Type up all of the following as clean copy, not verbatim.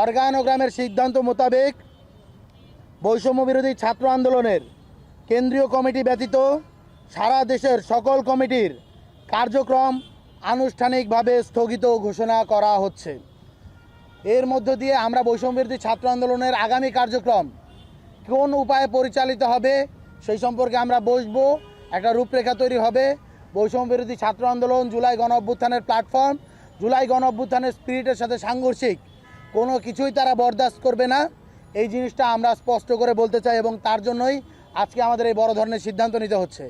অর্গানোগ্রামের সিদ্ধান্ত মোতাবেক বৈষম্য বিরোধী ছাত্র আন্দোলনের কেন্দ্রীয় কমিটি ব্যতীত সারা দেশের সকল কমিটির কার্যক্রম আনুষ্ঠানিকভাবে স্থগিত ঘোষণা করা হচ্ছে। এর মধ্য দিয়ে আমরা বৈষম্য বিরোধী ছাত্র আন্দোলনের আগামী কার্যক্রম কোন উপায়ে পরিচালিত হবে সেই সম্পর্কে আমরা বসবো, একটা রূপরেখা তৈরি হবে। বৈষম্য বিরোধী ছাত্র আন্দোলন জুলাই গণ অভ্যুত্থানের প্ল্যাটফর্ম, জুলাই গণ অভ্যুত্থানের স্পিরিটের সাথে সাংঘর্ষিক কোনো কিছুই তারা বরদাস্ত করবে না, এই জিনিসটা আমরা স্পষ্ট করে বলতে চাই এবং তার জন্যই আজকে আমাদের এই বড় ধরনের সিদ্ধান্ত নিতে হচ্ছে।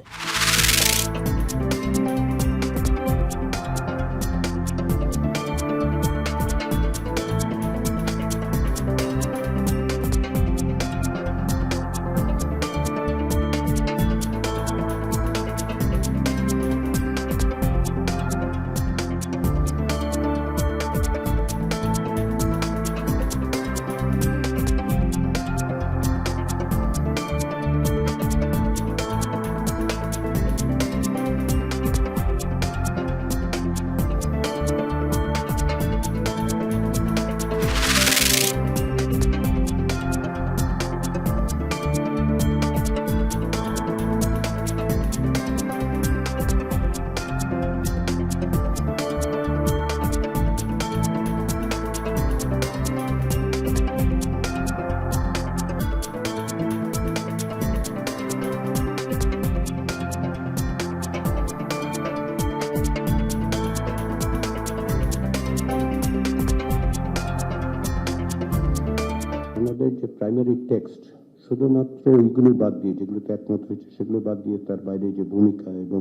আমাদের যে প্রাইমারি টেক্সট শুধুমাত্র ওইগুলো বাদ দিয়ে, যেগুলোতে একমত হয়েছে সেগুলো বাদ দিয়ে তার বাইরে যে ভূমিকা এবং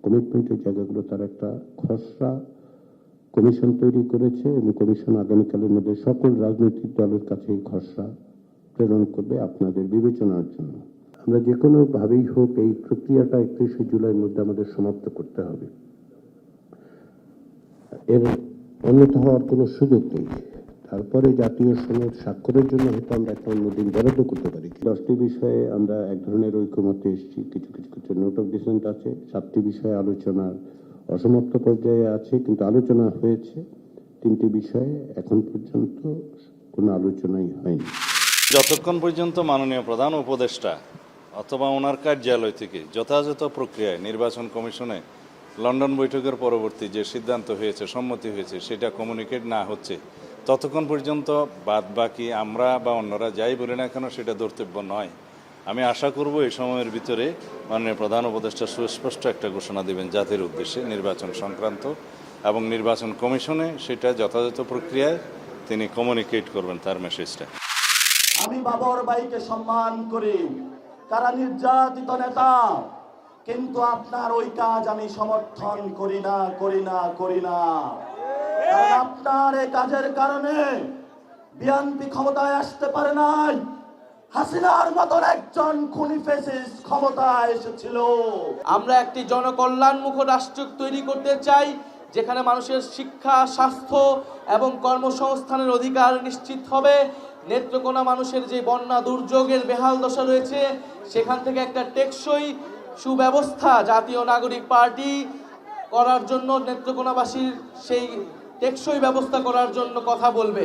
কমিটমেন্টের জায়গাগুলো তার একটা খসড়া কমিশন তৈরি করেছে এবং কমিশন আগামীকালের মধ্যে সকল রাজনৈতিক দলের কাছে এই খসড়া প্রেরণ করবে আপনাদের বিবেচনার জন্য। আমরা যে কোনো ভাবেই হোক এই প্রক্রিয়াটা 31শে জুলাইয়ের মধ্যে আমাদের সমাপ্ত করতে হবে, এর অন্যথা হওয়ার কোনো সুযোগ নেই। তারপরে জাতীয় সনদ স্বাক্ষরের জন্য হয়তো আমরা একটা অন্য দিন বরাদ্দ করতে পারি। 10টি বিষয়ে আমরা এক ধরনের ঐক্যমতে এসেছি, কিছু নোট অফ ডিসেন্ট আছে। 7টি বিষয়ে আলোচনার অসমাপ্ত পর্যায়ে আছে, কিন্তু আলোচনা হয়েছে। 3টি বিষয়ে এখন পর্যন্ত কোনো আলোচনাই হয়নি। যতক্ষণ পর্যন্ত মাননীয় প্রধান উপদেষ্টা অথবা ওনার কার্যালয় থেকে যথাযথ প্রক্রিয়ায় নির্বাচন কমিশনে লন্ডন বৈঠকের পরবর্তী যে সিদ্ধান্ত হয়েছে, সম্মতি হয়েছে, সেটা কমিউনিকেট না হচ্ছে, ততক্ষণ পর্যন্ত বাদ বাকি আমরা বা অন্যরা যাই বলি না কেন সেটা ধর্তব্য নয়। আমি আশা করব এই সময়ের ভিতরে মাননীয় প্রধান উপদেষ্টা সুস্পষ্ট একটা ঘোষণা দেবেন জাতির উদ্দেশ্যে নির্বাচন সংক্রান্ত, এবং নির্বাচন কমিশনে সেটা যথাযথ প্রক্রিয়ায় তিনি কমিউনিকেট করবেন তার মেসেজটা। আমি বাবর ভাইকে সম্মান করি, তারা নির্যাতিত নেতা, কিন্তু আপনার ওই কাজ আমি সমর্থন করি না। কারণ আপনার এই কাজের কারণে বিএনপি ক্ষমতায় আসতে পারে নাই। হাসিনার মতন একজন খুনি ফ্যাসিস্ট ক্ষমতায় এসেছিল। আমরা একটি জনকল্যাণমুখ রাষ্ট্র তৈরি করতে চাই, যেখানে মানুষের শিক্ষা, স্বাস্থ্য এবং কর্মসংস্থানের অধিকার নিশ্চিত হবে। নেত্রকোনা মানুষের যে বন্যা দুর্যোগের বেহাল দশা রয়েছে, সেখান থেকে একটা টেকসই সুব্যবস্থা জাতীয় নাগরিক পার্টি করার জন্য, নেত্রকোনাবাসীর সেই টেকসই ব্যবস্থা করার জন্য কথা বলবে।